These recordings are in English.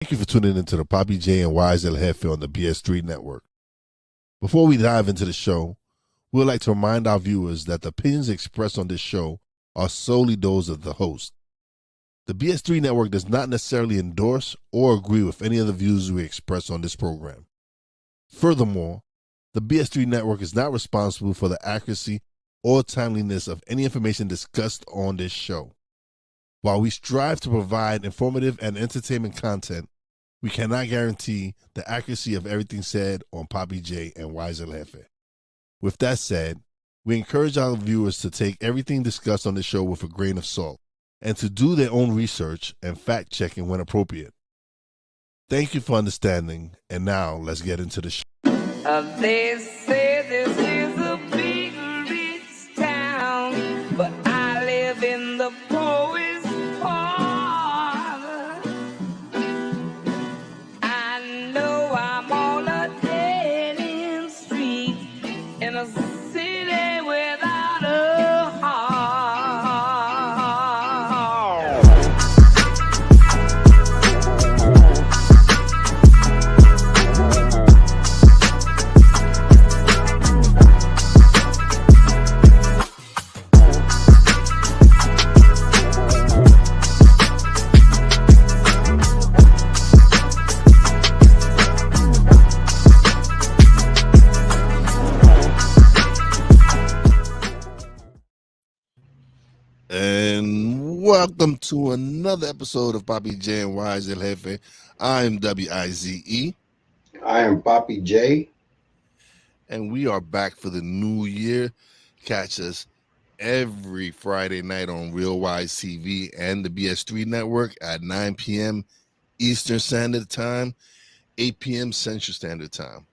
Thank you for tuning into the Papi J and Wize Jefe on the BS3 network. Before we dive into the show, we would like to remind our viewers that the opinions expressed on this show are solely those of the host. The BS3 network does not necessarily endorse or agree with any of the views we express on this program. Furthermore, the BS3 network is not responsible for the accuracy or timeliness of any information discussed on this show. While we strive to provide informative and entertainment content, we cannot guarantee the accuracy of everything said on Papi J and Wize Jefe. With that said, we encourage our viewers to take everything discussed on the show with a grain of salt and to do their own research and fact checking when appropriate. Thank you for understanding, and now let's get into the show. They say this is a big rich town, but I live in the poorest part. I know I'm on a dead end street in a city without a heart. And welcome to another episode of Papi J and Wize Jefe. I'm Wize, I am Papi J. and we are back for the new year. Catch us every Friday night on Real Wise TV and the BS3 network at 9 p.m. Eastern Standard Time, 8 p.m. Central Standard Time.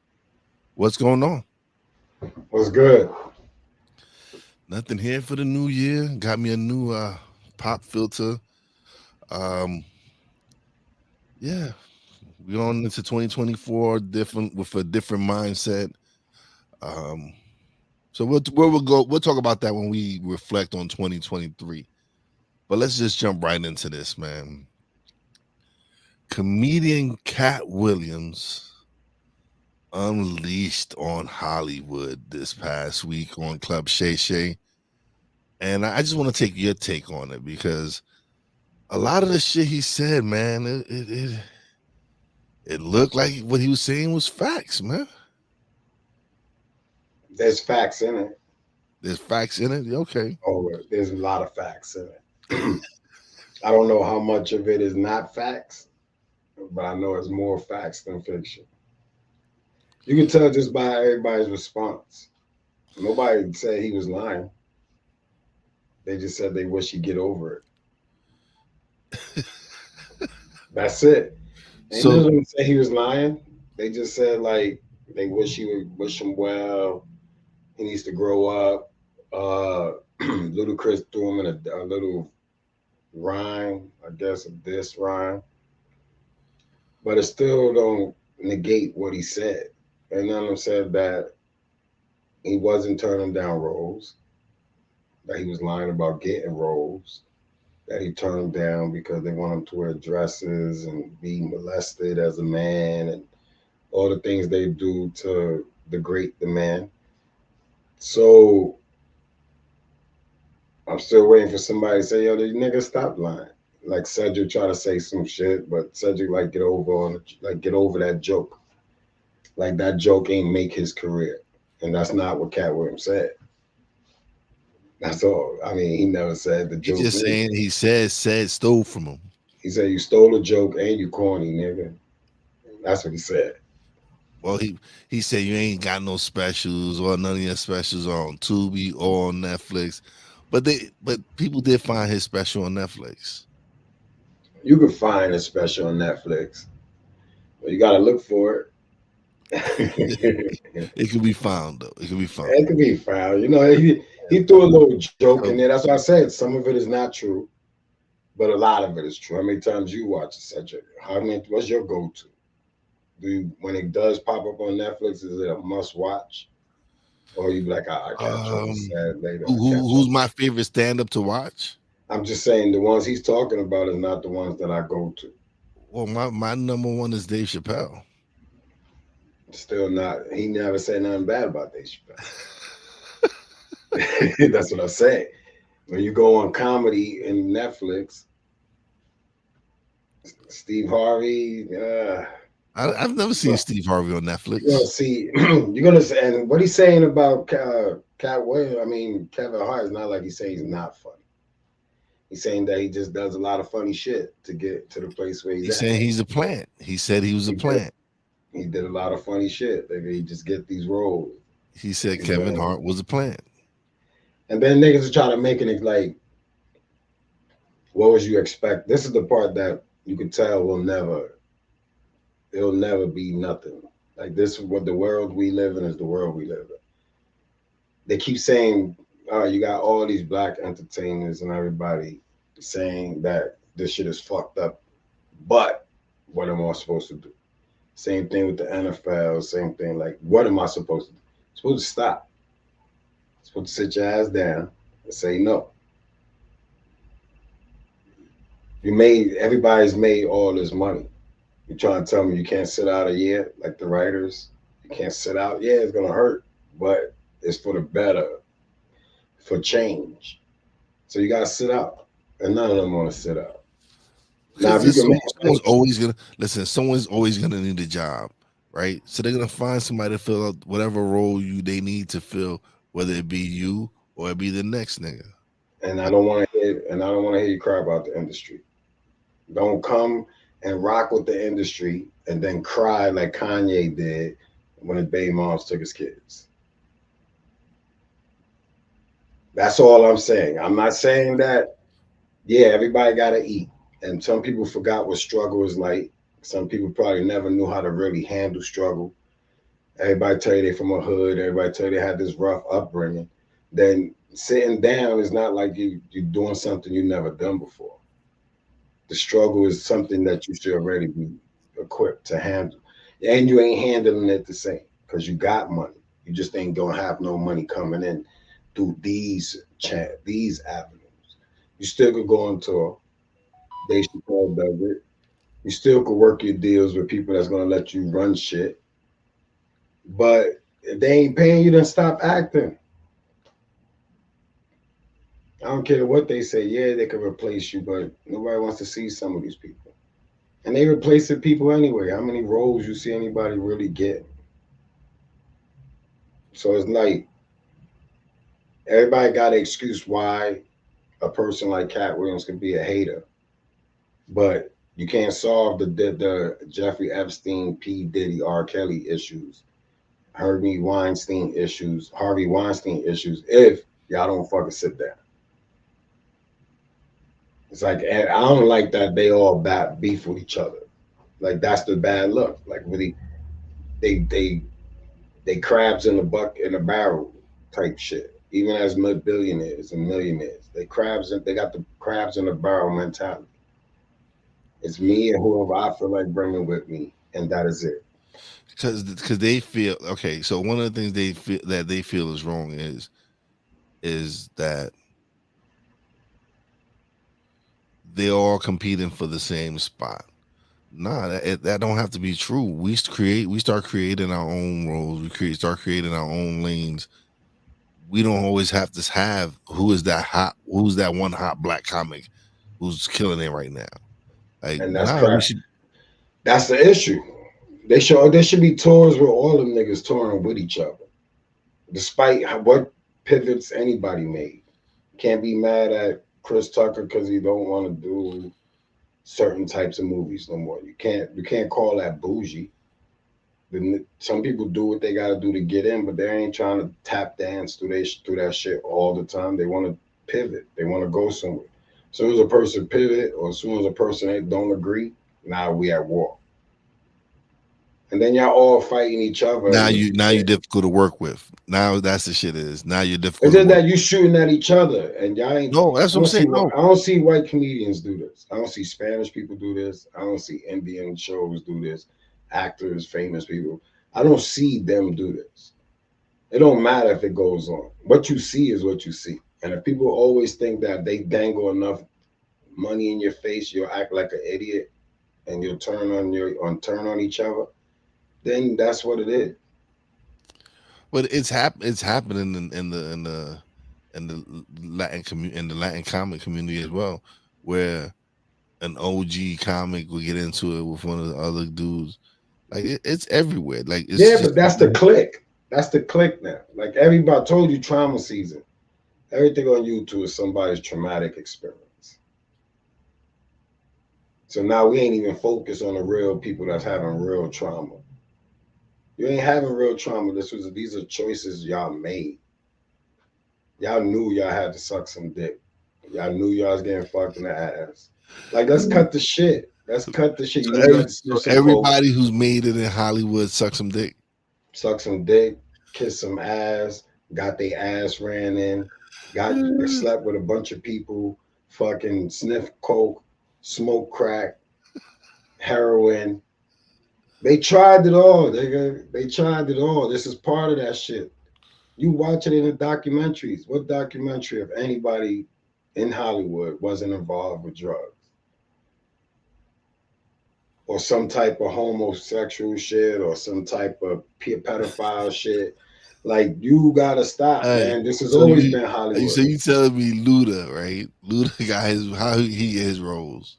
What's going on? What's good? Nothing here for the new year. Got me a new pop filter. Yeah, we're on into 2024 with a different mindset. So we'll talk about that when we reflect on 2023. But let's just jump right into this, man. Comedian Katt Williams unleashed on Hollywood this past week on Club Shay Shay. And I just want to take your take on it, because a lot of the shit he said, man, it looked like what he was saying was facts, man. There's facts in it. There's facts in it? Okay. Oh, there's a lot of facts in it. I don't know how much of it is not facts, but I know it's more facts than fiction. You can tell just by everybody's response. Nobody said he was lying. They just said they wish he'd get over it. That's it. They didn't say he was lying. They just said, like, they wish him well. He needs to grow up. Ludacris threw him in a little rhyme, I guess, a diss rhyme. But it still don't negate what he said. And none of them said that he wasn't turning down roles, that he was lying about getting roles, that he turned down because they want him to wear dresses and be molested as a man and all the things they do to degrade the man. So I'm still waiting for somebody to say, yo, the nigga stop lying. Like Cedric try to say some shit, but Cedric like get over that joke. Like that joke ain't make his career. And that's not what Katt Williams said. That's all. I mean, he never said the joke. He's just saying he said stole from him. He said you stole a joke and you corny, nigga. That's what he said. Well, he said you ain't got no specials, or none of your specials are on Tubi or on Netflix. But people did find his special on Netflix. You could find a special on Netflix, but you gotta look for it. It could be found though. It could be found. It could be found. You know, he threw a little joke in there. That's what I said. Some of it is not true, but a lot of it is true. How many times you watch it, Cedric? What's your go-to? When it does pop up on Netflix, is it a must-watch? Or you be like, I catch up later. Who's my favorite stand-up to watch? I'm just saying the ones he's talking about is not the ones that I go to. Well, my number one is Dave Chappelle. Still not. He never said nothing bad about Dave Chappelle. That's what I'm saying. When you go on comedy in Netflix, Steve Harvey, I've never seen Steve Harvey on you're gonna Netflix. see, you're gonna see, and what he's saying about Katt Williams, I mean Kevin Hart is not like he's saying he's not funny. He's saying that he just does a lot of funny shit to get to the place where he's He's at. saying he's a plant. He said he was a He did, plant. he did a lot of funny shit. Like, he just get these roles, He said you Kevin know. Hart was a plant. And then niggas are trying to make it like, what would you expect? This is the part that you could tell it'll never be nothing. Like this is what the world we live in is the world we live in. They keep saying, you got all these black entertainers and everybody saying that this shit is fucked up. But what am I supposed to do? Same thing with the NFL, same thing. Like, what am I supposed to do? I'm supposed to stop. I'm supposed to sit your ass down and say no. Everybody's made all this money. You're trying to tell me you can't sit out a year like the writers? You can't sit out. Yeah, it's gonna hurt, but it's for the better, for change. So you gotta sit out. And none of them want to sit out. Now Because if you can someone's always gonna listen. Someone's always gonna need a job, right? So they're gonna find somebody to fill out whatever role they need to fill, whether it be you or it be the next nigga. and I don't want to hear you cry about the industry. Don't come and rock with the industry and then cry like Kanye did when his baby moms took his kids. That's all I'm saying. I'm not saying that, yeah, everybody got to eat. And some people forgot what struggle is like. Some people probably never knew how to really handle struggle. Everybody tell you they from a hood. Everybody tell you they had this rough upbringing. Then sitting down is not like you're doing something you never done before. The struggle is something that you should already be equipped to handle. And you ain't handling it the same because you got money. You just ain't gonna have no money coming in through these avenues. You still could go on tour. They should call does it. You still could work your deals with people that's gonna let you run shit. But if they ain't paying you, then stop acting. I don't care what they say. Yeah, they could replace you, but nobody wants to see some of these people. And they replacing people anyway. How many roles you see anybody really get? So it's like everybody got an excuse why a person like Katt Williams can be a hater, but you can't solve the Jeffrey Epstein, P Diddy, R Kelly issues, Harvey Weinstein issues if y'all don't fucking sit down. It's like I don't like that they all beef with each other. Like that's the bad look. Like really, they they crabs in the buck in the barrel type shit. Even as billionaires and millionaires, they got the crabs in the barrel mentality. It's me and whoever I feel like bringing with me, and that is it. Because they feel okay. So one of the things they feel is wrong is that they're all competing for the same spot. Nah, that don't have to be true. We start creating our own roles. Start creating our own lanes. We don't always have to have who's that one hot black comic who's killing it right now. Like, And that's nah, we crap. should. That's the issue. There should be tours where all them niggas touring with each other, despite what pivots anybody made. Can't be mad at Chris Tucker because he don't want to do certain types of movies no more. You can't call that bougie. Some people do what they got to do to get in, but they ain't trying to tap dance through that shit all the time. They want to pivot. They want to go somewhere. As soon as a person pivot, or as soon as a person don't agree, now we at war. And then y'all all fighting each other. Now you're difficult to work with. Now that's the shit is. Now you're It's difficult to just work. that you shooting at each other, and y'all ain't. No, that's I what I'm don't see. saying. No, I don't see white comedians do this. I don't see Spanish people do this. I don't see Indian shows do this. Actors, famous people. I don't see them do this. It don't matter if it goes on. What you see is what you see. And if people always think that they dangle enough money in your face, you'll act like an idiot. and you'll turn on each other, then that's what it is. But it's happening in the in the Latin comic community as well, where an OG comic will get into it with one of the other dudes. Like it's everywhere. Like it's Yeah, just but that's the click. That's the click now. Like everybody told you, trauma season. Everything on YouTube is somebody's traumatic experience. So now we ain't even focused on the real people that's having real trauma. You ain't having real trauma. These are choices y'all made. Y'all knew y'all had to suck some dick. Y'all knew y'all was getting fucked in the ass. Like, let's cut the shit. Let's cut the shit. You knew you had to so snip some coke, everybody who's made it in Hollywood suck some dick. suck some dick, kiss some ass, got their ass ran in, got slept with a bunch of people, fucking sniff coke, smoke crack, heroin. They tried it all, nigga. They tried it all. This is part of that shit. You watch it in the documentaries. What documentary of anybody in Hollywood wasn't involved with drugs or some type of homosexual shit or some type of pedophile shit? Like, you gotta stop, Hey, man. This has so always been Hollywood. you telling me Luda, right? Luda got how he get his roles.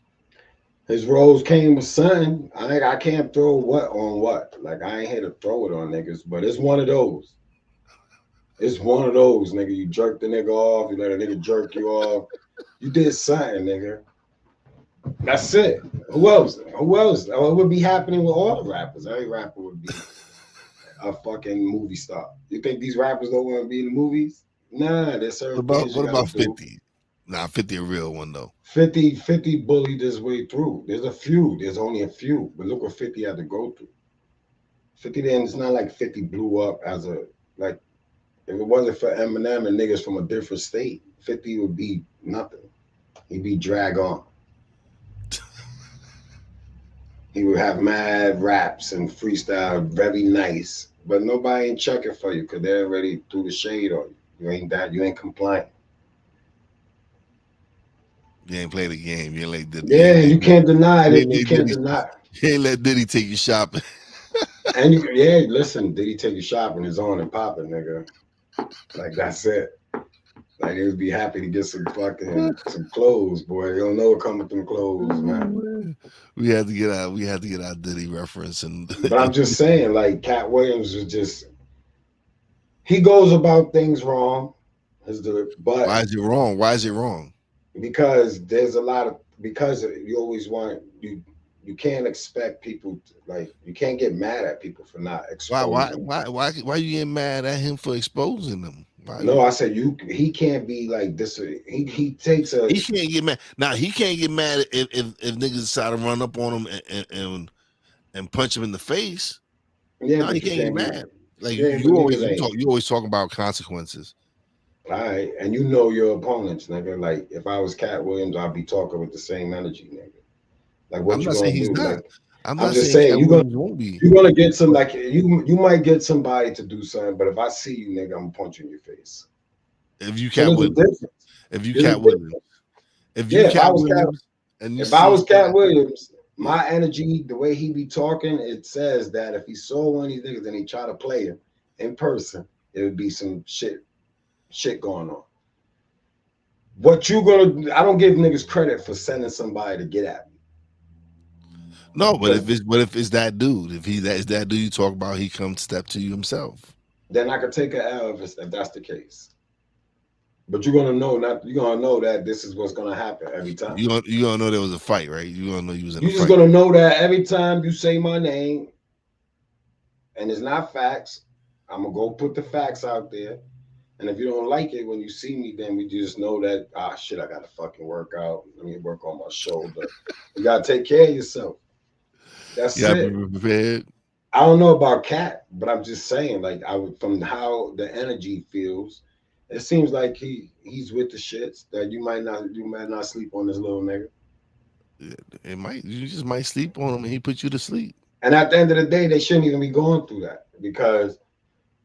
His roles came with something. I can't throw what on what. Like, I ain't here to throw it on niggas, but it's one of those. It's one of those, nigga. You jerk the nigga off, you let a nigga jerk you off. You did something, nigga. That's it. Who else? Who else? Oh, it would be happening with all the rappers. Every rapper would be a fucking movie star. You think these rappers don't want to be in the movies? Nah, there's certain things you What gotta about do. 50? Nah, 50 a real one though. 50 bullied his way through. There's a few. There's only a few. But look what 50 had to go through. 50 then, it's not like 50 blew up as a, like, if it wasn't for Eminem and niggas from a different state, 50 would be nothing. He'd be drag on. He would have mad raps and freestyle, very nice. But nobody ain't checking for you because they already threw the shade on you. You ain't that. You ain't compliant. You ain't play the game. You ain't like Diddy. Yeah, you can't deny You it. ain't You let can't Diddy. deny it. You ain't let Diddy take you shopping. And you, yeah, listen, did he take you shopping? It's on and popping, nigga. Like, that's it. Like, they would be happy to get some clothes, boy. You don't know what come with them clothes, man. We had to get out. We had to get our Diddy reference and. But I'm just saying, like, Katt Williams was just, he goes about things wrong. Why But is it wrong? Why is it wrong? because there's a lot of, because you always want, you can't expect people to, like, you can't get mad at people for not exposing. Why you getting mad at him for exposing them? No, I said he can't be like this. He takes a, He can't get mad. Now he can't get mad if niggas decide to run up on him and punch him in the face. yeah, No, he but you can't get can't be, mad. Like yeah, but niggas ain't. you always talk about consequences. All right, and you know your opponents, nigga. Like, if I was Katt Williams, I'd be talking with the same energy, nigga. Like, I'm what you not saying gonna he's do? not. Like, I'm I'm not just saying saying, Cat Williams won't be. you're gonna get some, like, you might get somebody to do something, but if I see you, nigga, I'm gonna punch you in your face. If you So Cat there's a Williams, difference. if you There's a Cat Williams, difference. if you Yeah, Cat Williams, and you if I see was Katt somebody, Williams, yeah, my energy, the way he be talking, it says that if he saw one of these niggas and he try to play him in person, it would be some shit going on. What you gonna? I don't give niggas credit for sending somebody to get at me no, but because if it's that dude, if he that is that dude you talk about, he come step to you himself. then I could take a L if that's the case. But you're gonna know that this is what's gonna happen every time. You gonna know there was a fight, right? You gonna know you was in a You're just fight. gonna know that every time you say my name and it's not facts, I'm gonna go put the facts out there. And if you don't like it when you see me, then we just know that, shit, I gotta fucking work out. Let me work on my shoulder. You gotta take care of yourself. You That's gotta be it. prepared. I don't know about Cat, but I'm just saying, like, I would, from how the energy feels, it seems like he's with the shits that you might not sleep on this little nigga. It might you just might sleep on him and he put you to sleep. And at the end of the day, they shouldn't even be going through that because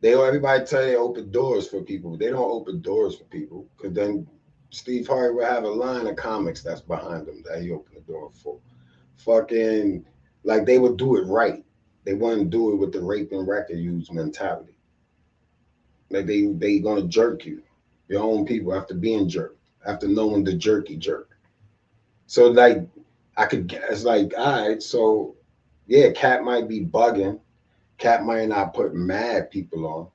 everybody tell they open doors for people. They don't open doors for people because then Steve Harvey will have a line of comics that's behind him that he opened the door fucking like they would do it right. They wouldn't do it with the rape and record use mentality. Like they gonna jerk you, your own people, after being jerked, after knowing the jerky jerk. So like I could guess like, all right, so yeah, Cat might be bugging. Cat might not put mad people on,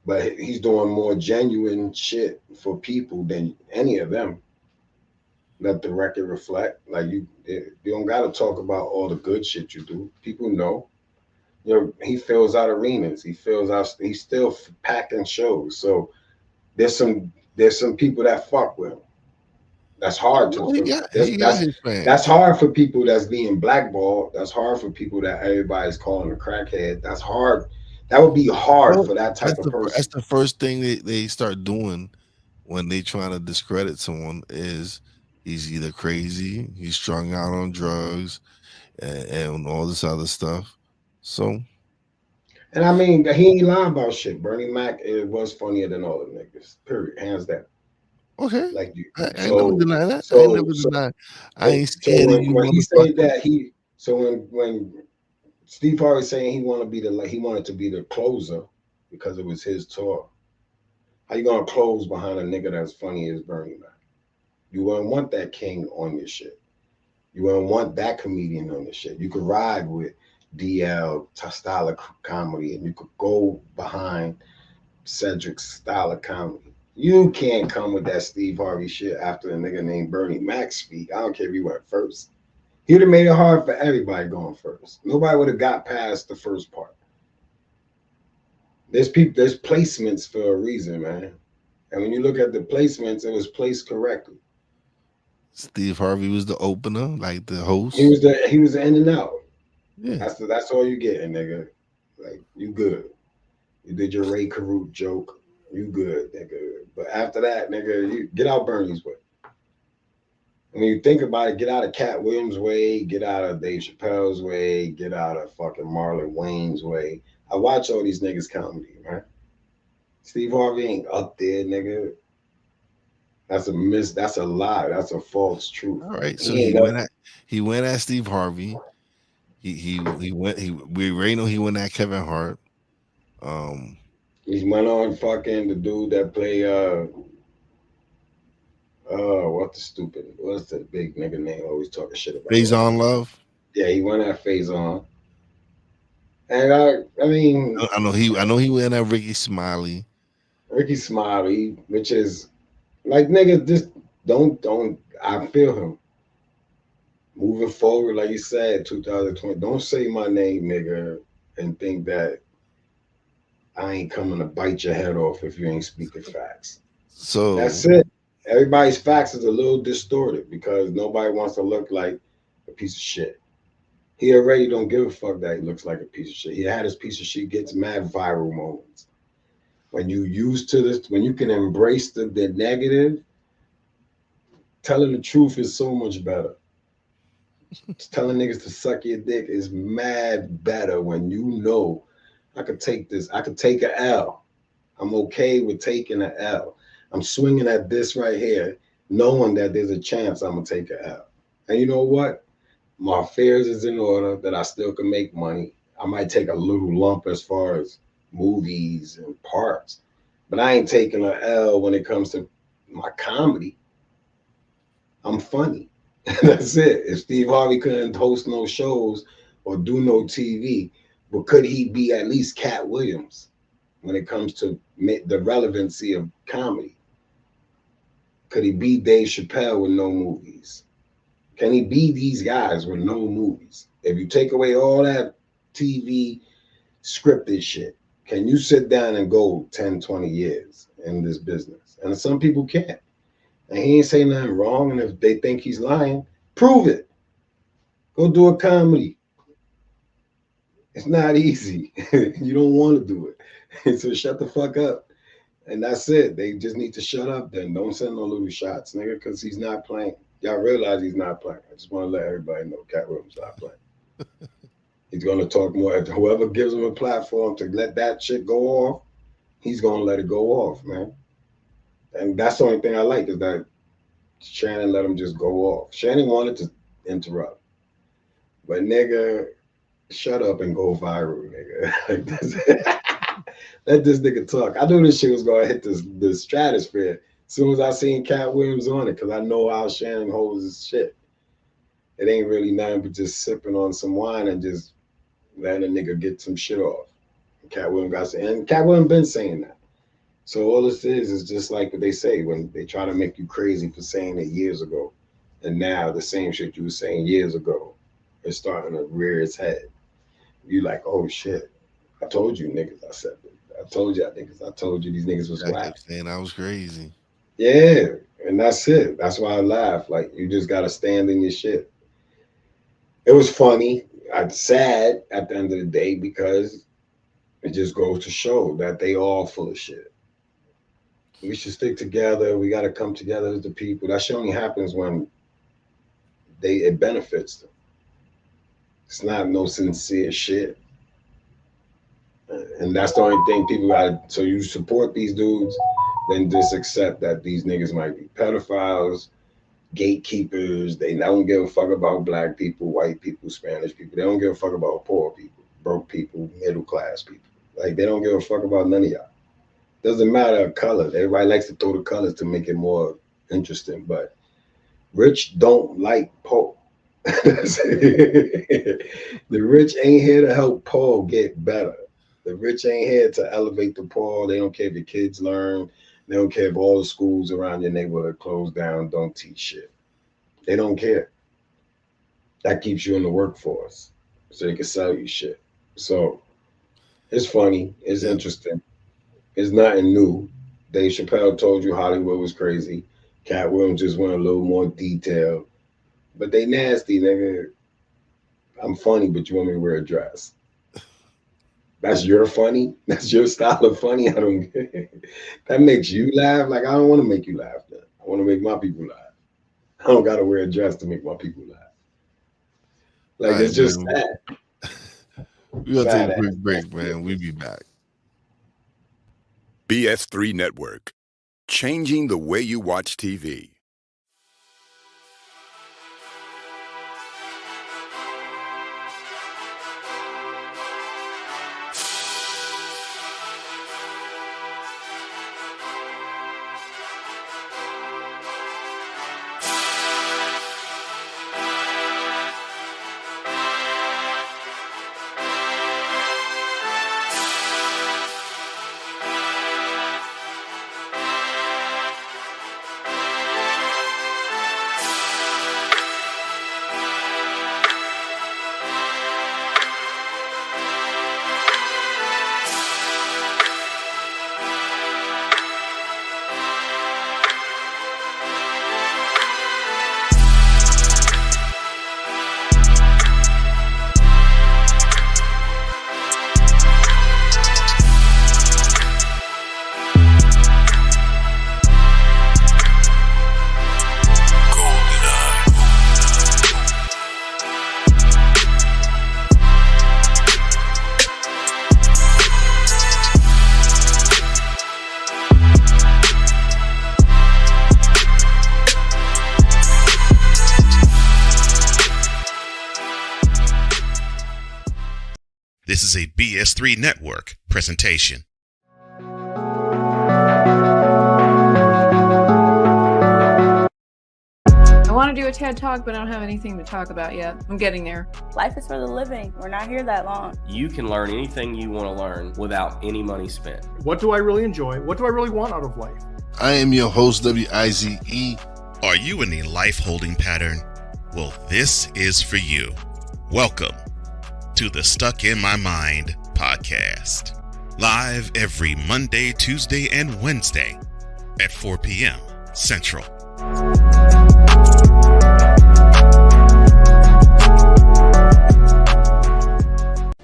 but he's doing more genuine shit for people than any of them. Let the record reflect. Like you don't got to talk about all the good shit you do. People know. You know, he fills out arenas. He fills out. He's still packing shows. So there's some people that fuck with him. That's hard to No, he for got that's he got that's his that's fans. hard for people that's being blackballed. That's hard for people that everybody's calling a crackhead. That's hard. That would be hard Well, for that type of that's person. the first thing they start doing when they trying to discredit someone is he's either crazy, he's strung out on drugs, and all this other stuff. So And I mean, he ain't lying about shit. Bernie Mac it was funnier than all the niggas. Period, hands down. okay, Like you. I ain't never So deny that. I ain't so never so deny. I so ain't so scared of you, when he said motherfucker. that when Steve Harvey saying he wanted to be the closer because it was his tour. How you gonna close behind a nigga that's funny as Bernie Mac? You wouldn't want that king on your shit. You wouldn't want that comedian on your shit. You could ride with DL style of comedy, and you could go behind Cedric's style of comedy. You can't come with that Steve Harvey shit after a nigga named Bernie Mac speak. I don't care if you went first. He'd have made it hard for everybody going first. Nobody would have got past the first part. There's placements for a reason, man. And when you look at the placements, it was placed correctly. Steve Harvey was the opener, like the host. He was the in and out. Yeah. That's all you getting, nigga. Like you good. You did your Ray Caruth joke. You good, nigga. But after that, nigga, you get out Bernie's way. When you think about it, get out of Katt Williams' way, get out of Dave Chappelle's way, get out of fucking Marlon Wayne's way. I watch all these niggas comedy, man. Steve Harvey ain't up there, nigga. That's a lie. That's a false truth. All right. So He ain't up. he went at Steve Harvey. He went we already know he went at Kevin Hart. Um He went on fucking the dude that play what's the big nigga name always talking shit about Phase all on that. Love. Yeah, he went at phase on. And I mean I know he went at Ricky Smiley. Ricky Smiley, which is like nigga, just don't I feel him. Moving forward, like you said, 2020, don't say my name, nigga, and think that I ain't coming to bite your head off if you ain't speaking facts. So That's it. Everybody's facts is a little distorted because nobody wants to look like a piece of shit. He already don't give a fuck that he looks like a piece of shit. He had his piece of shit gets mad viral moments. When you used to this, when you can embrace the negative, telling the truth is so much better. Telling niggas to suck your dick is mad better when you know I could take this. I could take a L. I'm okay with taking a L. I'm swinging at this right here, knowing that there's a chance I'm gonna take a L. And you know what? My affairs is in order that I still can make money. I might take a little lump as far as movies and parts, but I ain't taking a L when it comes to my comedy. I'm funny. That's it. If Steve Harvey couldn't host no shows or do no TV, but could he be at least Katt Williams when it comes to the relevancy of comedy? Could he be Dave Chappelle with no movies? Can he be these guys with no movies? If you take away all that TV scripted shit, can you sit down and go 10, 20 years in this business? And some people can't. And he ain't saying nothing wrong. And if they think he's lying, prove it. Go do a comedy. It's not easy. You don't want to do it. So shut the fuck up. And that's it. They just need to shut up then. Don't send no little shots, nigga, because he's not playing. Y'all realize he's not playing. I just want to let everybody know Katt Williams not playing. He's going to talk more. If whoever gives him a platform to let that shit go off, he's going to let it go off, man. And that's the only thing I like is that Shannon let him just go off. Shannon wanted to interrupt. But nigga, shut up and go viral, nigga. Let this nigga talk. I knew this shit was gonna hit the stratosphere as soon as I seen Katt Williams on it, because I know how Shannon holds his shit. It ain't really nothing but just sipping on some wine and just letting a nigga get some shit off. Katt Williams got saying, and Katt Williams been saying that. So all this is just like what they say when they try to make you crazy for saying it years ago. And now the same shit you were saying years ago is starting to rear its head. You like, oh shit. I told you niggas I said it. I told you niggas. I told you these niggas was I whack. kept saying I was crazy. Yeah, and that's it. That's why I laugh. Like, you just gotta stand in your shit. It was funny. I'm sad at the end of the day because it just goes to show that they all full of shit. We should stick together. We got to come together as the people. That shit only happens when it benefits them. It's not no sincere shit. And that's the only thing people got. So you support these dudes, then just accept that these niggas might be pedophiles, gatekeepers. They don't give a fuck about black people, white people, Spanish people. They don't give a fuck about poor people, broke people, middle class people. Like, they don't give a fuck about none of y'all. Doesn't matter a color. Everybody likes to throw the colors to make it more interesting, but rich don't like poor. The rich ain't here to help poor get better. The rich ain't here to elevate the poor. They don't care if your kids learn. They don't care if all the schools around your neighborhood close down, don't teach shit. They don't care. That keeps you in the workforce so they can sell you shit. So it's funny. It's interesting. It's nothing new. Dave Chappelle told you Hollywood was crazy. Katt Williams just went a little more detailed. But they nasty, nigga. I'm funny, but you want me to wear a dress. That's your funny? That's your style of funny? I don't get it. That makes you laugh? Like, I don't want to make you laugh then. I want to make my people laugh. I don't got to wear a dress to make my people laugh. Like, right, it's just sad. We're going to take a quick break, man. We'll be back. BS3 Network, changing the way you watch TV. This is a BS3 Network presentation. I want to do a TED Talk, but I don't have anything to talk about yet. I'm getting there. Life is for the living. We're not here that long. You can learn anything you want to learn without any money spent. What do I really enjoy? What do I really want out of life? I am your host, Wize. Are you in a life-holding pattern? Well, this is for you. Welcome to the Stuck in My Mind podcast. Live every Monday, Tuesday, and Wednesday at 4 p.m. Central.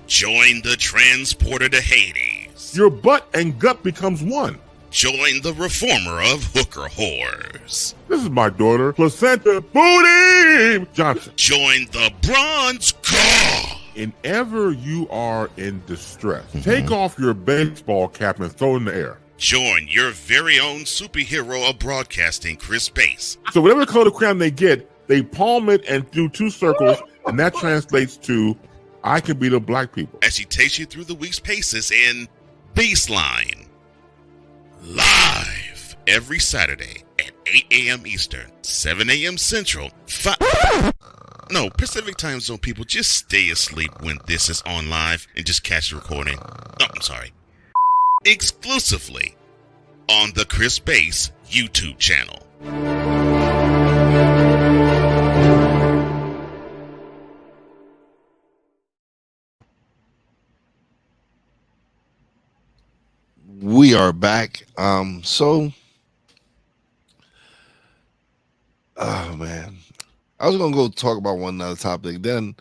Join the transporter to Hades. Your butt and gut becomes one. Join the reformer of hooker whores. This is my daughter, Placenta Booty Johnson. Join the bronze car. Whenever you are in distress, take off your baseball cap and throw it in the air. Join your very own superhero of broadcasting, Chris Bass. So whatever color crayon they get, they palm it and do two circles And that translates to I can be the black people. As she takes you through the week's paces in Baseline. Live every Saturday at 8 a.m. Eastern, 7 a.m. Central, Pacific Time Zone people, just stay asleep when this is on live and just catch the recording. Oh, I'm sorry. Exclusively on the Chris Bass YouTube channel. We are back. Oh man, I was gonna go talk about one other topic. Then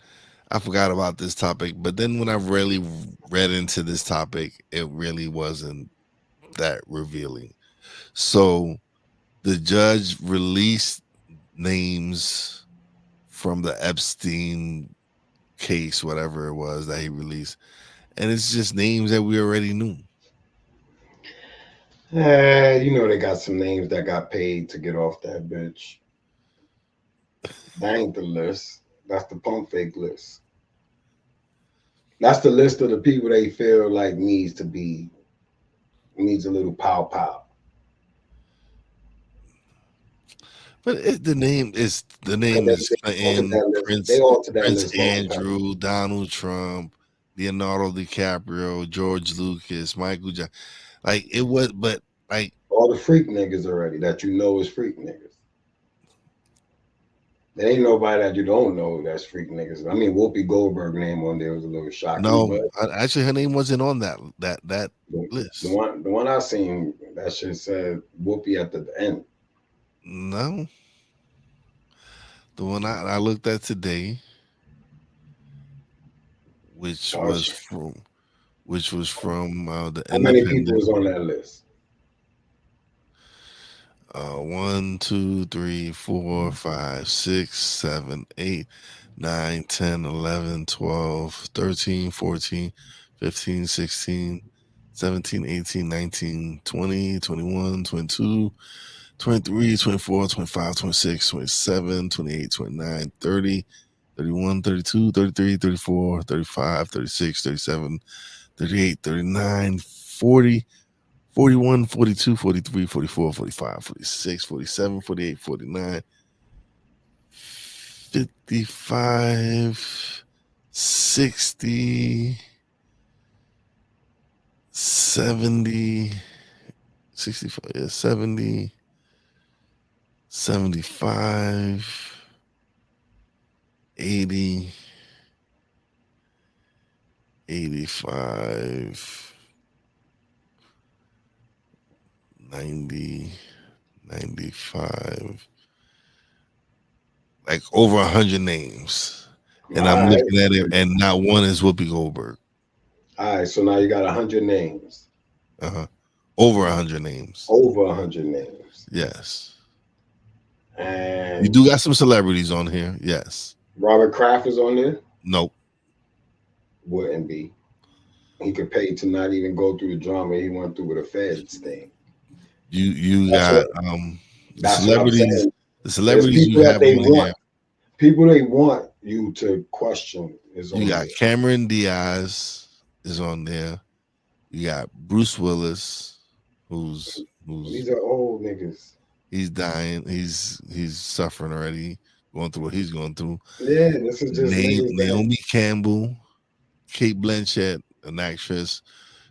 I forgot about this topic. But then when I really read into this topic, it really wasn't that revealing. So the judge released names from the Epstein case, whatever it was that he released, and it's just names that we already knew. You know they got some names that got paid to get off that bitch. That ain't the list. That's the pump fake list. That's the list of the people they feel like needs a little pow. But the name is Clinton, Prince Andrew, Donald Trump, Leonardo DiCaprio, George Lucas, Michael Jackson. Like it was, but like all the freak niggas already that you know is freak niggas. There ain't nobody that you don't know that's freak niggas. I mean, Whoopi Goldberg name on there was a little shocking. No, actually, her name wasn't on that list. The one I seen, that shit said Whoopi at the end. No, the one I looked at today, which was from the. How many people was on that list? 1, 2, 3, 4, 5, 6, 7, 8, 9, 10, 11, 12, 13, 14, 15, 16, 17, 18, 19, 20, 21, 22, 23, 24, 25, 26, 27, 28, 29, 30, 31, 32, 33, 34, 35, 36, 37, 38, 39, 40, 41, 42, 43, 44, 45, 46, 47, 48, 49, 55, 60, 70, 65, 70, 75, 80, 85, 90, 95, like over 100 names. And I'm looking at it, and not one is Whoopi Goldberg. All right, so now you got 100 names. Over 100 names. Over 100 names. Yes. And you do got some celebrities on here. Yes. Robert Kraft is on there? Nope. Wouldn't be. He could pay to not even go through the drama he went through with a feds thing. You got celebrities. The celebrities you have on here. People they want you to question is on there. You got there. Cameron Diaz is on there. You got Bruce Willis, who's these are old niggas. He's dying. He's suffering already, going through what he's going through. Yeah, this is just Naomi Campbell, Kate Blanchett, an actress,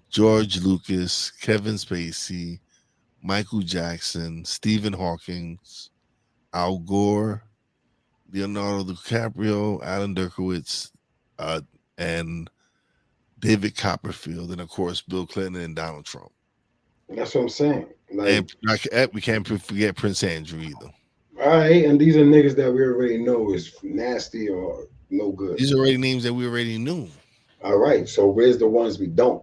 George Lucas, Kevin Spacey, Michael Jackson, Stephen Hawking, Al Gore, Leonardo DiCaprio, Alan Dershowitz, and David Copperfield, and of course Bill Clinton and Donald Trump. That's what I'm saying. And we can't forget Prince Andrew either. All right, and these are niggas that we already know is nasty or no good. These are already names that we already knew. All right, so where's the ones we don't?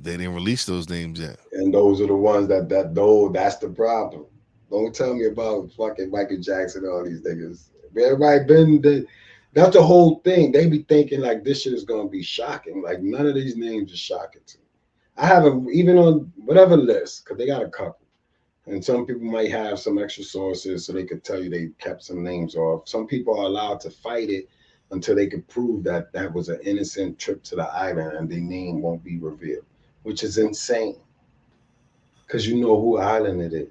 They didn't release those names yet. And those are the ones that's the problem. Don't tell me about fucking Michael Jackson and all these niggas. Everybody that's the whole thing. They be thinking like this shit is gonna be shocking. Like none of these names are shocking to me. I have them even on whatever list, because they got a couple. And some people might have some extra sources so they could tell you they kept some names off. Some people are allowed to fight it until they could prove that that was an innocent trip to the island and their name won't be revealed, which is insane. Because you know who island it is.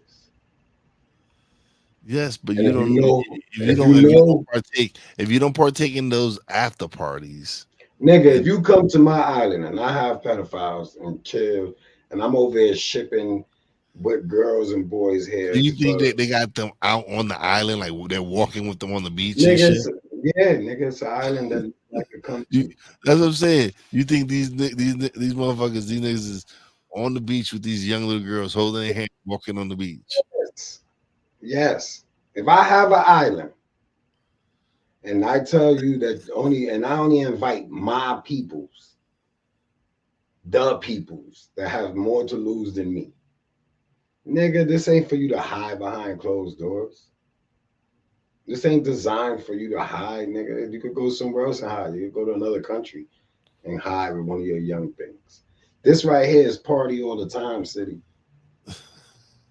Yes, but And you if don't you know, if you don't partake in those after parties. nigga, if you come to my island and I have pedophiles and chill, and I'm over there shipping with girls and boys here. Do you think that they got them out on the island, like they're walking with them on the beach? Niggas, yeah, nigga, it's an island that like a country. That's what I'm saying. You think these motherfuckers, these niggas is on the beach with these young little girls holding their hand, walking on the beach? Yes. If I have an island and I tell you that I only invite my peoples, the peoples that have more to lose than me. Nigga, this ain't for you to hide behind closed doors. This ain't designed for you to hide, nigga. You could go somewhere else and hide. You could go to another country and hide with one of your young things. This right here is party all the time, city.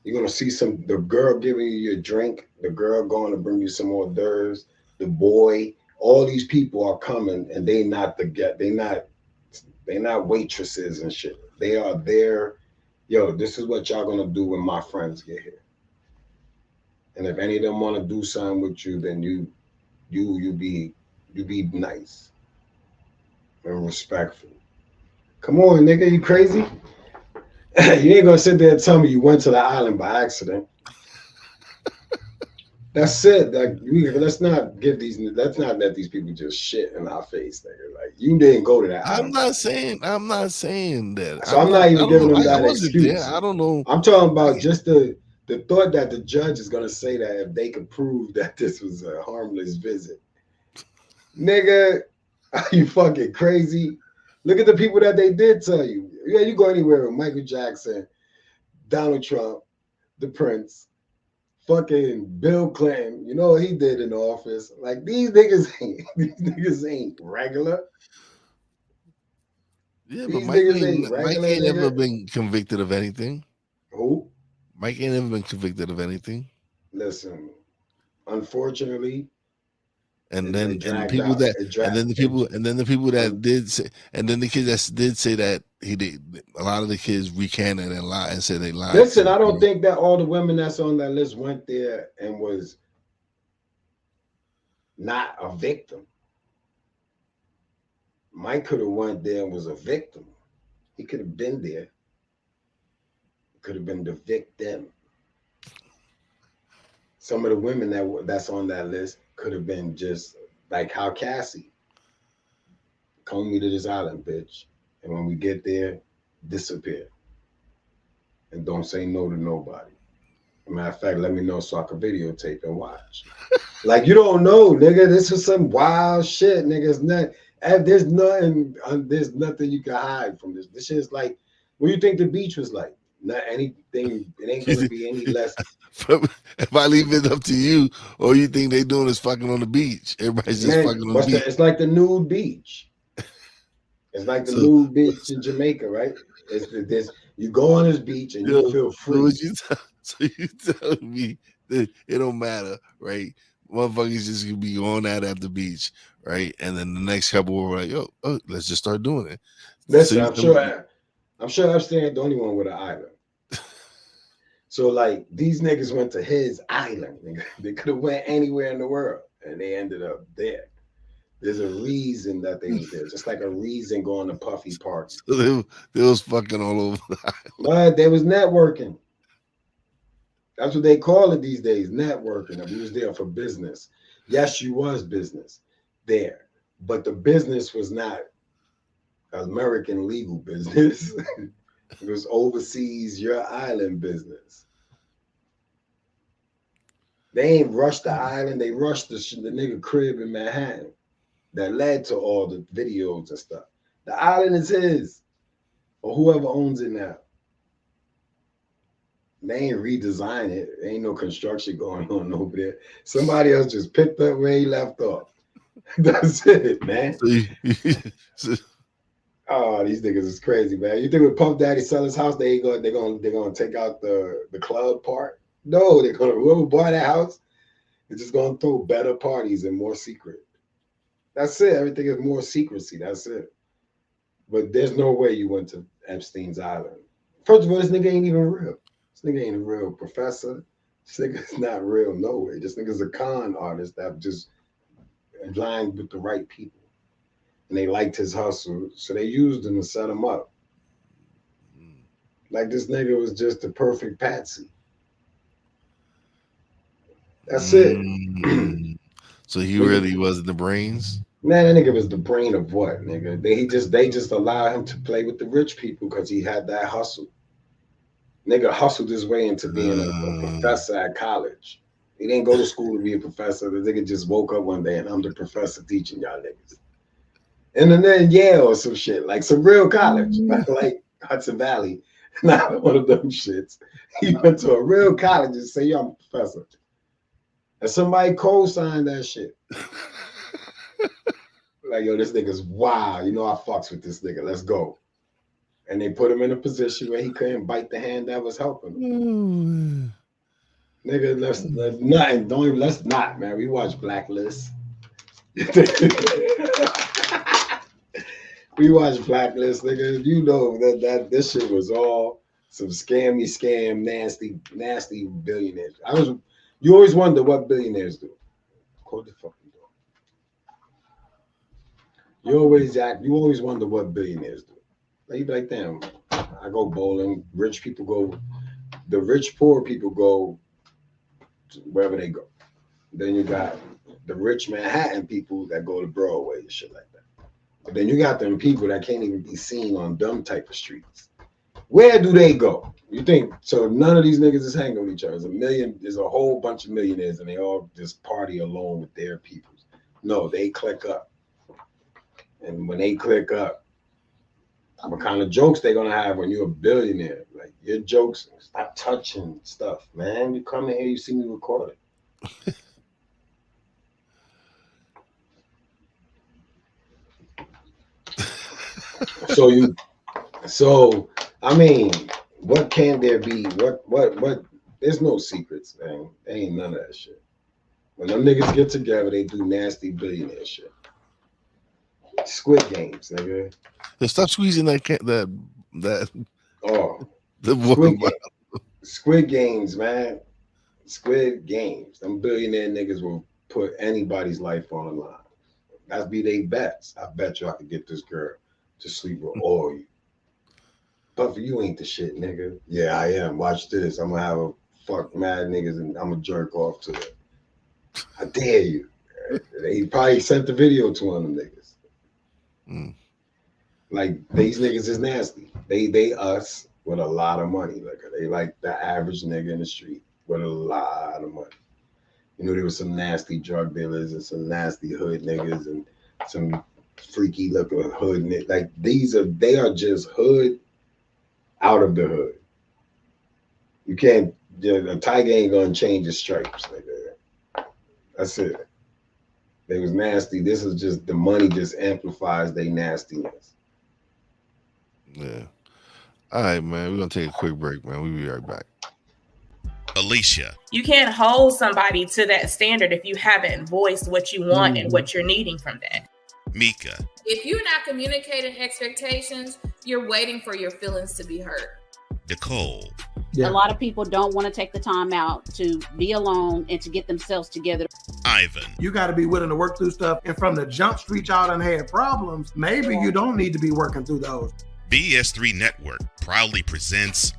You're gonna see the girl giving you your drink, the girl going to bring you some hors d'oeuvres, the boy, all these people are coming and they're not waitresses and shit. They are there. Yo, this is what y'all gonna do when my friends get here. And if any of them want to do something with you, then you be nice and respectful. Come on, nigga, you crazy? You ain't gonna sit there and tell me you went to the island by accident. That's it. Like, let's not let these people just shit in our face, nigga. Like, you didn't go to that island. I'm not saying that. So I'm not even giving them that excuse. There. I don't know. I'm talking about just the thought that the judge is gonna say that if they could prove that this was a harmless visit. Nigga, are you fucking crazy? Look at the people that they did tell you. Yeah, you go anywhere with Michael Jackson, Donald Trump, the Prince, fucking Bill Clinton. You know what he did in the office? Like, these niggas ain't regular. Yeah, but Mike ain't never been convicted of anything. Who? Mike ain't never been convicted of anything. Listen, unfortunately. And then the people that did say, and then the kids that did say that he did, a lot of the kids recanted and lied and said they lied. Listen, I don't think that all the women that's on that list went there and was not a victim. Mike could have went there and was a victim. He could have been there. Could have been the victim. Some of the women that's on that list could have been just like how Cassie, come me to this island, bitch. And when we get there, disappear. And don't say no to nobody. Matter of fact, let me know so I can videotape and watch. Like, you don't know, nigga. This is some wild shit, nigga. There's nothing you can hide from this. This shit is like, what do you think the beach was like? Not anything. It ain't gonna be any less. If I leave it up to you, or you think they doing is fucking on the beach? Everybody's just fucking on the beach. It's like the nude beach. It's like the nude beach in Jamaica, right? You go on this beach and you feel free. So you tell me that it don't matter, right? Motherfuckers just gonna be going out at the beach, right? And then the next couple were like, let's just start doing it. Listen, I'm sure Epstein ain't the only one with an island. So, like, these niggas went to his island. They could have went anywhere in the world, and they ended up there. There's a reason that they was there, just like a reason going to Puffy Park. So they was fucking all over the island. But they was networking. That's what they call it these days, networking. And we was there for business. Yes, you was business there, but the business was not American legal business. It was overseas, your island business. They ain't rushed the island. They rushed the nigga crib in Manhattan that led to all the videos and stuff. The island is his, or whoever owns it now. They ain't redesign it. There ain't no construction going on over there. Somebody else just picked up where he left off. That's it, man. Oh, these niggas is crazy, man. You think with Puff Daddy sell his house, they're gonna take out the club part? No, whoever bought that house is just gonna throw better parties and more secret. That's it. Everything is more secrecy. That's it. But there's no way you went to Epstein's island. First of all, this nigga ain't even real. This nigga ain't a real professor. This nigga's not real no way. This nigga's a con artist that just aligned with the right people. And they liked his hustle, so they used him to set him up. Like this nigga was just the perfect patsy. That's it. So he really wasn't the brains? Man, that nigga was the brain of what, nigga? They just allowed him to play with the rich people because he had that hustle. Nigga hustled his way into being a professor at college. He didn't go to school to be a professor. The nigga just woke up one day and I'm the professor teaching y'all niggas. And then Yale or some shit, like some real college, not like Hudson Valley, not one of them shits. He went to a real college and say, yo, I'm a professor. And somebody co-signed that shit. Like, yo, this nigga's wild. You know, I fucks with this nigga. Let's go. And they put him in a position where he couldn't bite the hand that was helping him. Nigga, let's nothing. Don't even, let's not, man. We watch Blacklist. We watch Blacklist, nigga. You know that this shit was all some scam, nasty billionaires. You always wonder what billionaires do. Quote the fucking door. You always wonder what billionaires do. Like, you be like, damn, I go bowling. Rich people go. The rich, poor people go to wherever they go. Then you got the rich Manhattan people that go to Broadway and shit like that. But then you got them people that can't even be seen on dumb type of streets. Where do they go? You think so? None of these niggas is hanging with each other. There's a whole bunch of millionaires, and they all just party alone with their people. No, they click up, and when they click up, what kind of jokes they're gonna have when you're a billionaire? Like your jokes, stop touching stuff, man. You come in here, you see me record it. So I mean, what can there be? What? There's no secrets, man. There ain't none of that shit. When them niggas get together, they do nasty billionaire shit. Squid Games, nigga. Stop squeezing that. Oh, Squid Games, man. Squid Games. Them billionaire niggas will put anybody's life on the line. That'd be they bets. I bet you I could get this girl to sleep with all you. But for you ain't the shit, nigga. Yeah, I am. Watch this. I'm gonna have a fuck mad niggas and I'm gonna jerk off to it. I dare you. They probably sent the video to one of them niggas. Like these niggas is nasty. They us with a lot of money. Like they like the average nigga in the street with a lot of money. You know, there was some nasty drug dealers and some nasty hood niggas and some freaky looking hood niggas. Like they are just hood out of the hood. You can't. A tiger ain't gonna change his stripes. Nigga. That's it. They was nasty. This is just the money just amplifies their nastiness. Yeah. All right, man. We're gonna take a quick break, man. We'll be right back. Alicia. You can't hold somebody to that standard if you haven't voiced what you want and what you're needing from that. Mika. If you're not communicating expectations, you're waiting for your feelings to be hurt. Nicole. Yeah. A lot of people don't want to take the time out to be alone and to get themselves together. Ivan. You got to be willing to work through stuff. And from the jump street, y'all done had problems. Maybe you don't need to be working through those. BS3 Network proudly presents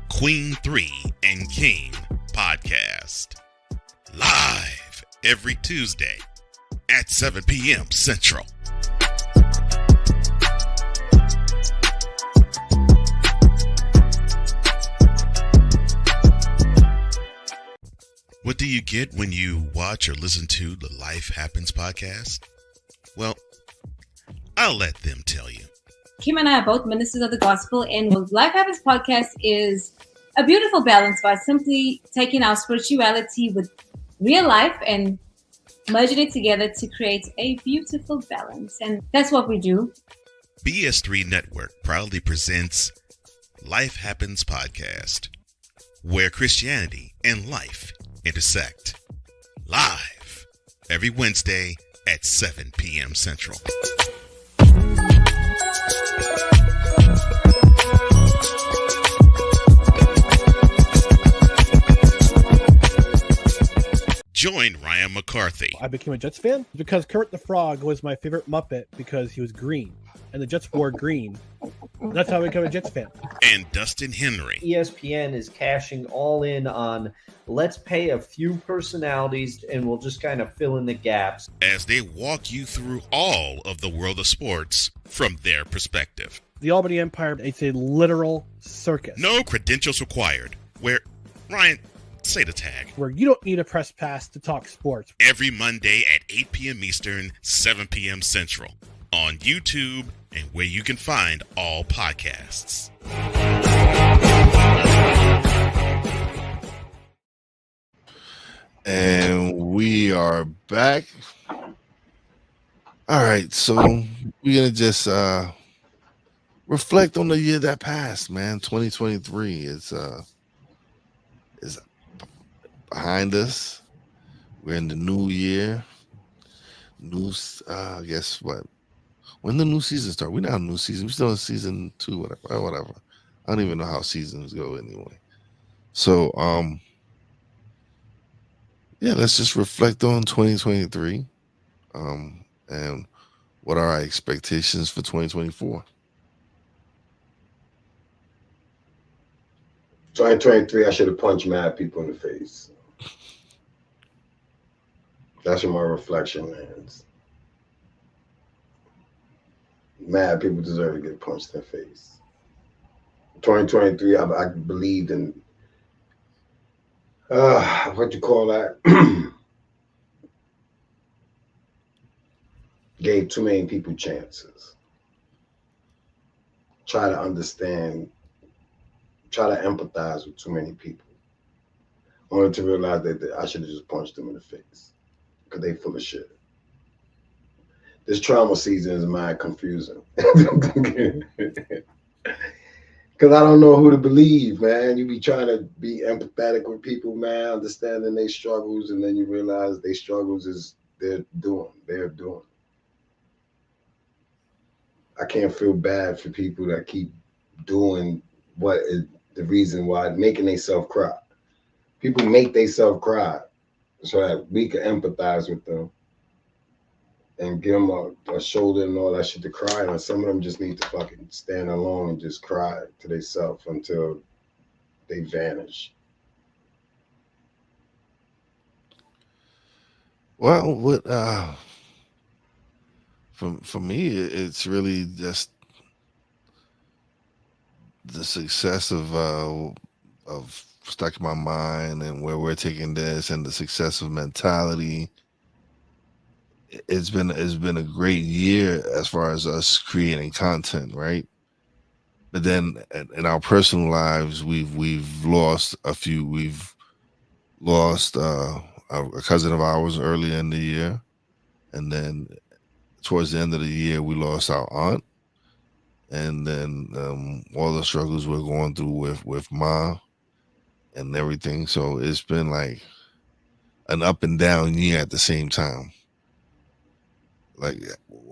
Queen 3 and King podcast. Live every Tuesday at 7 p.m. Central. What do you get when you watch or listen to the Life Happens podcast? Well, I'll let them tell you. Kim and I are both ministers of the gospel, and Life Happens podcast is a beautiful balance by simply taking our spirituality with real life and merging it together to create a beautiful balance. And that's what we do. BS3 Network proudly presents Life Happens podcast, where Christianity and life intersect. Live every Wednesday at 7 p.m. Central. Join Ryan McCarthy. I became a Jets fan because Kermit the Frog was my favorite Muppet because he was green, and the Jets wore green. That's how I became a Jets fan. And Dustin Henry. ESPN is cashing all in on let's pay a few personalities and we'll just kind of fill in the gaps. As they walk you through all of the world of sports from their perspective. The Albany Empire, it's a literal circus. No credentials required. Where, Ryan, say the tag. Where you don't need a press pass to talk sports. Every Monday at 8 p.m. Eastern, 7 p.m. Central. On YouTube and where you can find all podcasts. And we are back. All right, so we're gonna just reflect on the year that passed, man. 2023 is behind us. We're in the new year. Guess what? When the new season start? We're not in new season. We're still in season 2, whatever. I don't even know how seasons go anyway. So, yeah, let's just reflect on 2023, and what are our expectations for 2024. 2023, I should have punched mad people in the face. That's where my reflection lands. Mad people deserve to get punched in the face. 2023, I believed in what you call that? Gave too many people chances. Try to understand, try to empathize with too many people. Only to realize that I should have just punched them in the face because they full of shit. This trauma season is mind confusing. Because I don't know who to believe, man. You be trying to be empathetic with people, man, understanding their struggles, and then you realize their struggles is they're doing. I can't feel bad for people that keep doing what is the reason why, making themselves cry. People make themselves cry so that we can empathize with them and give them a shoulder and all that shit to cry on. Some of them just need to fucking stand alone and just cry to themselves until they vanish. Well, what for me, it's really just the success of Stuck in My Mind and where we're taking this, and the success of Mentality. It's been a great year as far as us creating content, right? But then in our personal lives, we've lost a few. We've lost a cousin of ours earlier in the year, and then towards the end of the year, we lost our aunt, and then all the struggles we're going through with Ma and everything. So it's been like an up and down year at the same time. Like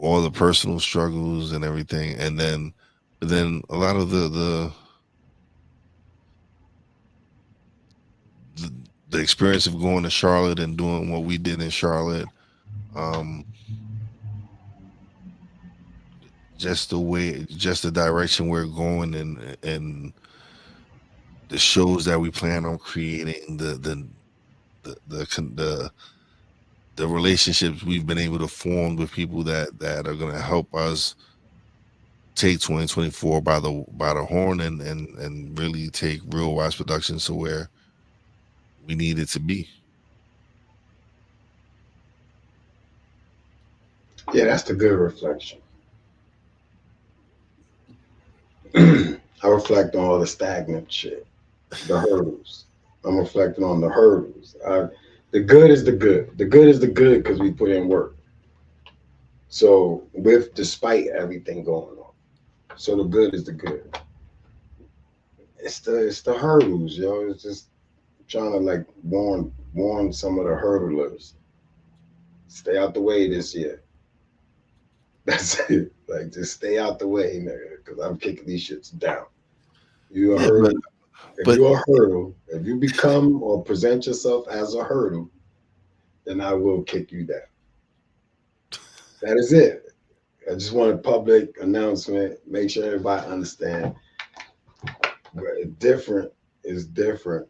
all the personal struggles and everything, and then a lot of the experience of going to Charlotte and doing what we did in Charlotte, just the direction we're going, and the shows that we plan on creating, the relationships we've been able to form with people that are going to help us take 2024 by the horn and really take Real Wize Productions to where we need it to be. Yeah, that's the good reflection. I reflect on all the stagnant shit, the hurdles. I'm reflecting on the hurdles. The good is the good. The good is the good because we put in work. So despite everything going on. So the good is the good. It's the hurdles, yo. It's just trying to like warn some of the hurdlers. Stay out the way this year. That's it. Like, just stay out the way, nigga, because I'm kicking these shits down. You a hurdle. If you're a hurdle, if you become or present yourself as a hurdle, then I will kick you down. That is it. I just want a public announcement. Make sure everybody understand. Different is different.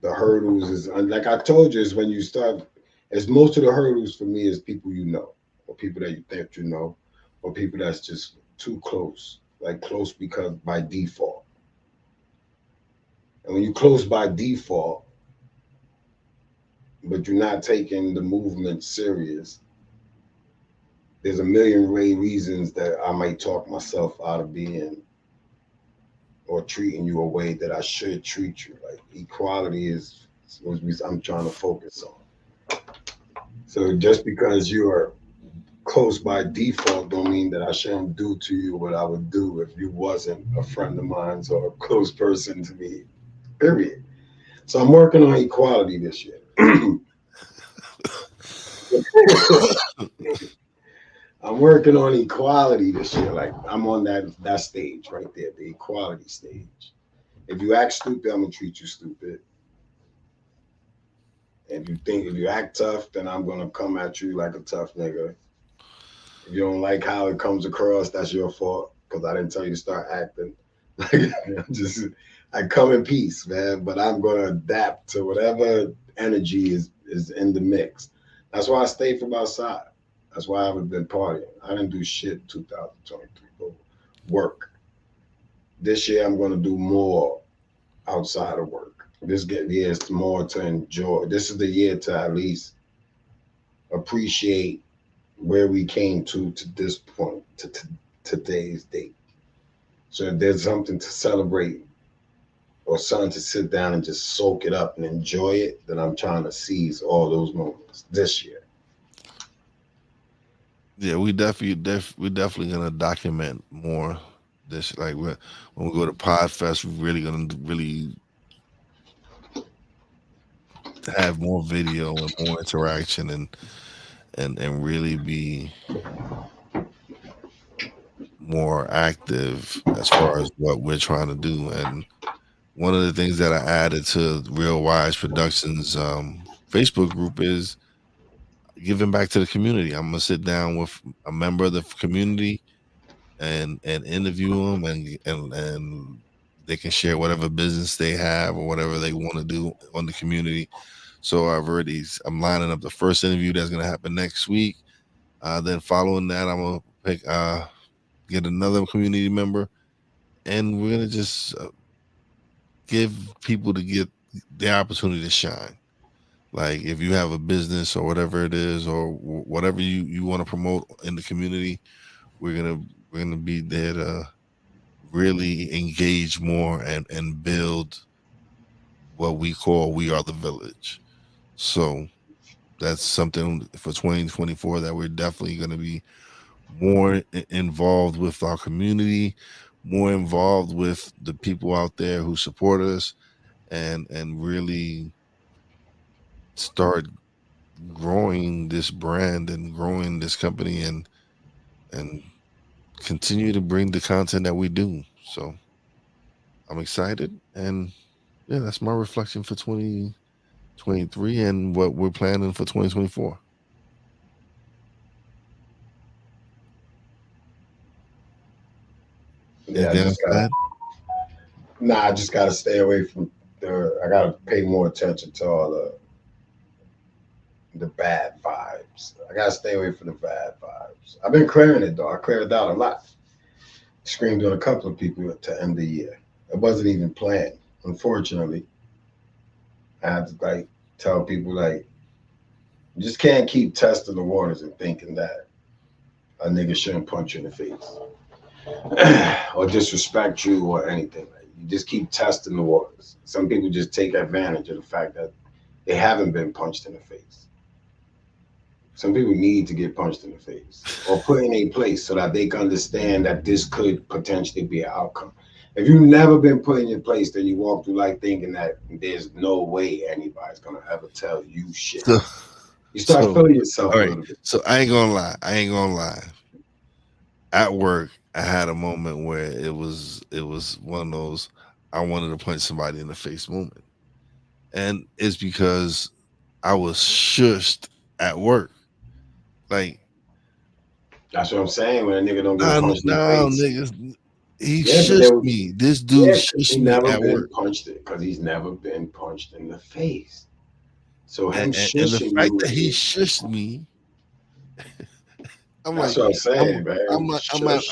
The hurdles is, like I told you, is when you start, as most of the hurdles for me is people you know, or people that you think you know, or people that's just too close, like close because by default. And when you're close by default, but you're not taking the movement serious, there's a million reasons that I might talk myself out of being or treating you a way that I should treat you. Like, equality is what I'm trying to focus on. So just because you are close by default don't mean that I shouldn't do to you what I would do if you wasn't a friend of mine or a close person to me, period. So I'm working on equality this year. I'm working on equality this year. Like, I'm on that stage right there, the equality stage. If you act stupid, I'm gonna treat you stupid. If you act tough, then I'm gonna come at you like a tough nigga. If you don't like how it comes across, that's your fault, because I didn't tell you to start acting. I come in peace, man, but I'm gonna adapt to whatever energy is in the mix. That's why I stay from outside. That's why I haven't been partying. I didn't do shit in 2023, but work. This year I'm gonna do more outside of work. This year is more to enjoy. This is the year to at least appreciate where we came to this point, to today's date. So if there's something to celebrate or something to sit down and just soak it up and enjoy it, then I'm trying to seize all those moments this year. Yeah, we definitely gonna document more this. Like, when we go to Podfest, we're really gonna have more video and more interaction and really be more active as far as what we're trying to do. And one of the things that I added to Real Wize Productions Facebook group is giving back to the community. I'm gonna sit down with a member of the community and interview them, and they can share whatever business they have or whatever they want to do on the community. So I'm lining up the first interview that's gonna happen next week. Then following that, I'm gonna get another community member, and we're gonna just give people to get the opportunity to shine. Like, if you have a business or whatever it is, or whatever you want to promote in the community, we're gonna be there to really engage more and build what we call We Are the Village. So that's something for 2024 that we're definitely going to be more involved with our community, more involved with the people out there who support us, and really start growing this brand and growing this company and continue to bring the content that we do. So I'm excited, and yeah, that's my reflection for 2023 and what we're planning for 2024. Yeah, I just gotta stay away from I gotta pay more attention to all the bad vibes. I gotta stay away from the bad vibes. I've been clearing it though. I cleared it out a lot. Screamed on a couple of people to end the year. It wasn't even planned. Unfortunately, I had to tell people you just can't keep testing the waters and thinking that a nigga shouldn't punch you in the face or disrespect you or anything. You just keep testing the waters. Some people just take advantage of the fact that they haven't been punched in the face. Some people need to get punched in the face or put in a place so that they can understand that this could potentially be an outcome. If you've never been put in your place, then you walk through life thinking that there's no way anybody's gonna ever tell you shit. You start feeling yourself all a right. little bit. So I ain't gonna lie. At work, I had a moment where it was one of those I wanted to punch somebody in the face moment, and it's because I was shushed at work. Like, that's what I'm saying. When a nigga don't get punched in the face, niggas, he yeah, shushed me. This dude shushed me never at been work. punched it because he's never been punched in the face. So him And the shushing fact you, that he shushed me, I'm that's like, what I'm saying, man.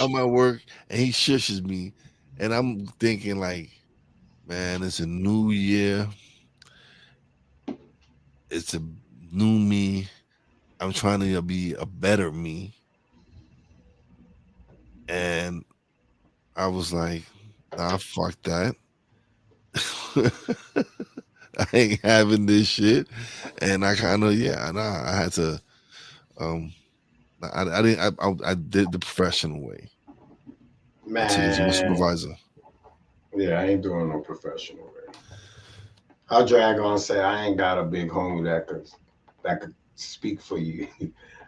I'm at work and he shushes me, and I'm thinking like, man, it's a new year. It's a new me. I'm trying to be a better me. And I was like, nah, fuck that. I ain't having this shit. And I kind of, I had to, I did the professional way. Man, I took it to my supervisor. Yeah, I ain't doing no professional way. I'll drag on and say I ain't got a big homie that could speak for you.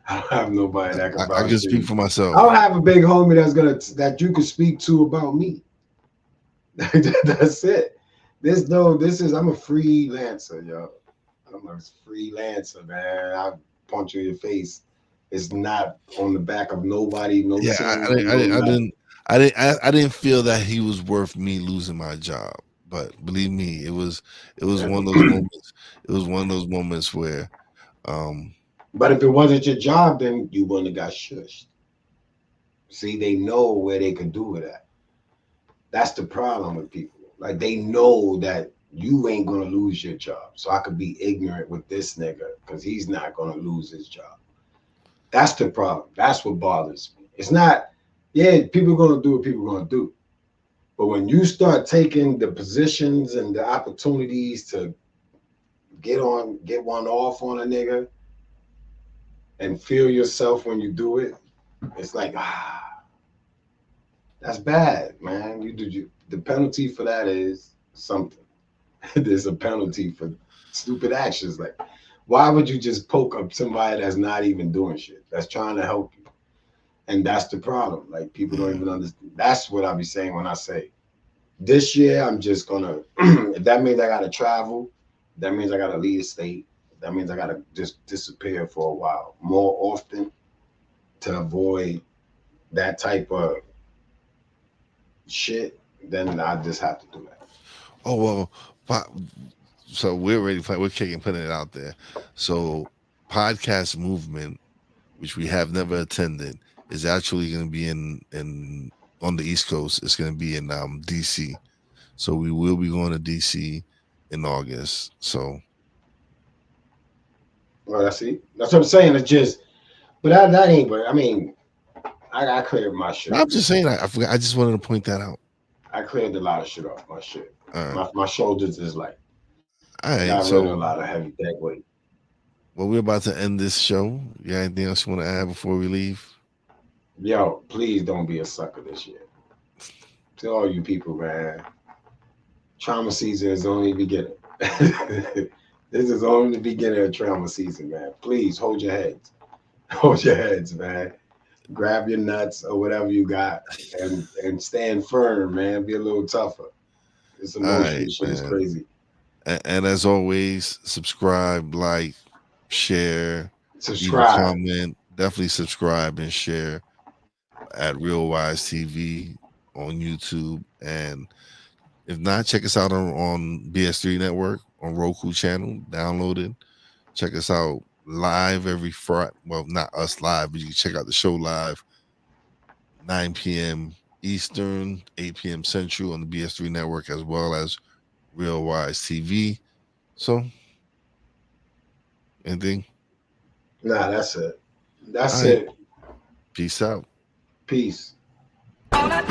I don't have nobody that can vouch I can speak for myself. I don't have a big homie that you can speak to about me. That's it. I'm a freelancer, yo. I'm a freelancer, man. I punch you in your face. It's not on the back of nobody. No. Yeah, I didn't feel that he was worth me losing my job. But believe me, it was one of those moments. It was one of those moments where, but if it wasn't your job, then you wouldn't have got shushed. See, they know where they can do it at. That's the problem with people. Like, they know that you ain't gonna lose your job. So I could be ignorant with this nigga because he's not gonna lose his job. That's the problem. That's what bothers me. It's not, people gonna do what people gonna do. But when you start taking the positions and the opportunities to get one off on a nigga and feel yourself when you do it, it's like, that's bad, man. The penalty for that is something. There's a penalty for stupid actions. Like, why would you just poke up somebody that's not even doing shit, that's trying to help you? And that's the problem. Like, people don't even understand. That's what I be saying when I say, this year I'm just gonna, if that means I gotta travel, that means I gotta leave the state, that means I gotta just disappear for a while more often to avoid that type of shit, then I just have to do that. Oh well, so we're ready. We're putting it out there. So, podcast movement, which we have never attended, is actually going to be in on the East Coast. It's going to be in DC. So we will be going to DC in August. So, well, that's what I'm saying. It's just, but that ain't. But I mean, I cleared my shit. I'm just saying. I forgot. I just wanted to point that out. I cleared a lot of shit off my shit. My shoulders is like, all right, got rid of a lot of heavy dead weight. Well, we're about to end this show. You got anything else you want to add before we leave? Yo, please don't be a sucker this year. To all you people, man, trauma season is only beginning. This is only the beginning of trauma season, man. Please hold your heads. Hold your heads, man. Grab your nuts or whatever you got and stand firm, man. Be a little tougher. This emotional shit is crazy. And as always, subscribe, like, share, comment. Definitely subscribe and share at Real Wize TV on YouTube. And if not, check us out on BS3 Network on Roku channel. Download it. Check us out live every Friday. Well, not us live, but you can check out the show live 9 p.m. Eastern, 8 p.m. Central on the BS3 Network, as well as Real Wize TV. So, anything? Nah, that's it. That's it. Peace out. Peace. On a